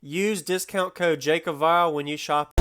Use discount code JACOBVILE when you shop.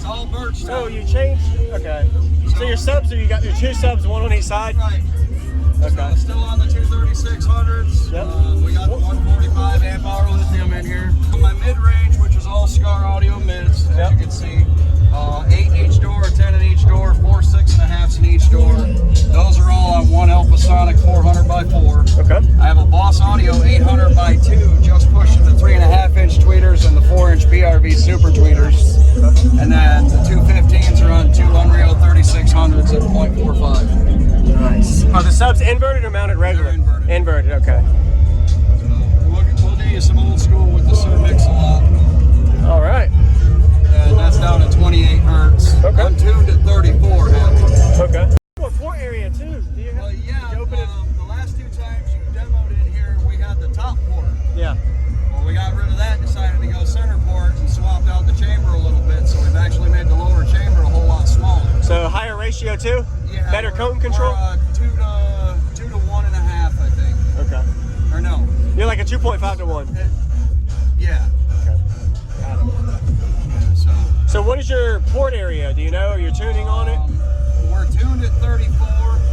all birch stuff. Oh, you changed? Okay. So your subs, you got your two subs, one on each side? Right. Okay. So still on the 23600s. Yep. We got the 145 amp hour lithium in here. My mid-range, which is all Scar audio mids, as you can see. 8 in each door, 10 in each door, 4 6.5s in each door. Those are all on one Alpha Sonic 400x4. Okay. I have a Boss Audio 800x2, just pushing the 3.5-inch tweeters and the 4-inch BRV Super tweeters. Okay. And then the 215s are on two Unreal 3600s at 0.45. Nice. Are the subs inverted or mounted regular? They're inverted. Inverted, okay. We'll do you some old school with the Sir Mix-a-Lot. All right. And that's down at 28 hertz. Okay. I'm tuned at 34 hertz. Okay. Well, port area too. Do you have, Well, yeah. did you open it? The last two times you demoed in here, we had the top port. Yeah. Well, we got rid of that, decided to go center port, and swapped out the chamber a little bit. So we've actually made the lower chamber a whole lot smaller. So higher ratio too? Yeah. Better cone control? We're, 2 to 1.5, I think. Okay. Or no. You're like a 2.5 to 1. Yeah. Okay. Got it. So what is your port area? Do you know? Are you tuning on it? We're tuned at 34.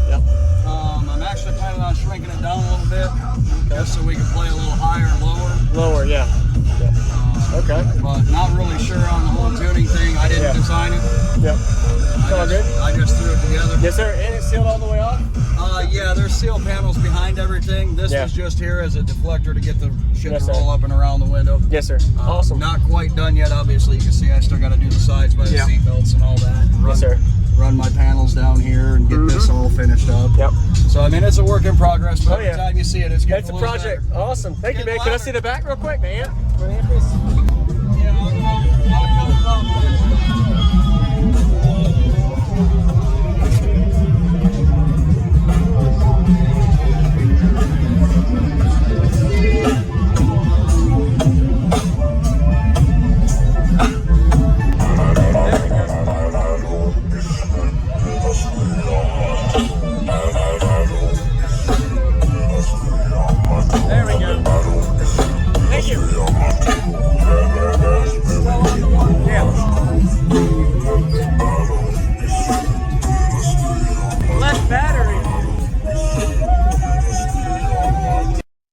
Yep. I'm actually planning on shrinking it down a little bit, just so we can play a little higher and lower. Lower, yeah. Okay. But not really sure on the whole tuning thing. I didn't design it. Yep. It's all good? I just threw it together. Yes, sir. And it's sealed all the way off? Yeah, there's seal panels behind everything. This was just here as a deflector to get the shit to roll up and around the window. Yes, sir. Awesome. Not quite done yet, obviously. You can see I still got to do the sides by the seat belts and all that. Yes, sir. Run my panels down here and get this all finished up. Yep. So, I mean, it's a work in progress, but every time you see it, it's getting a project. Better. Awesome. Thank you, man. Can I see the back real quick, man? Yeah, I'll There we go. Thank you. Yeah. Less battery.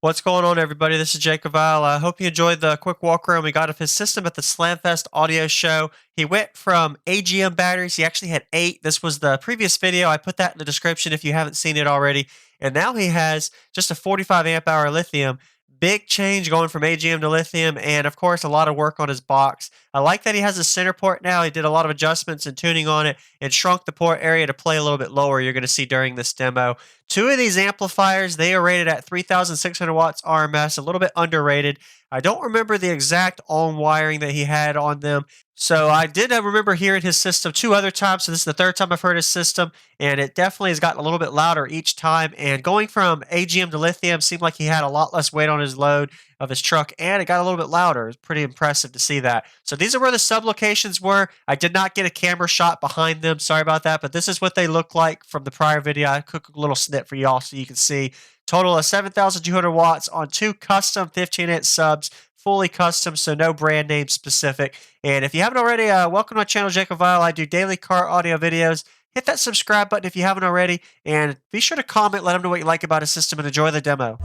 What's going on, everybody? This is Jacob Vile. I hope you enjoyed the quick walk around we got of his system at the Slamfest audio show. He went from AGM batteries. He actually had 8. This was the previous video. I put that in the description if you haven't seen it already. And now he has just a 45 amp hour lithium. Big change going from AGM to lithium, and of course, a lot of work on his box. I like that he has a center port now. He did a lot of adjustments and tuning on it and shrunk the port area to play a little bit lower, you're going to see during this demo. Two of these amplifiers, they are rated at 3,600 watts RMS, a little bit underrated. I don't remember the exact on wiring that he had on them. So I did remember hearing his system two other times. So this is the third time I've heard his system, and it definitely has gotten a little bit louder each time. And going from AGM to lithium seemed like he had a lot less weight on his load of his truck, and it got a little bit louder. It's pretty impressive to see that. So these are where the sub locations were. I did not get a camera shot behind them. Sorry about that, but this is what they look like from the prior video. I took a little snip for y'all so you can see. Total of 7,200 watts on two custom 15-inch subs, fully custom, so no brand name specific. And if you haven't already, welcome to my channel, Jacob Vile. I do daily car audio videos. Hit that subscribe button if you haven't already, and be sure to comment, let them know what you like about his system, and enjoy the demo.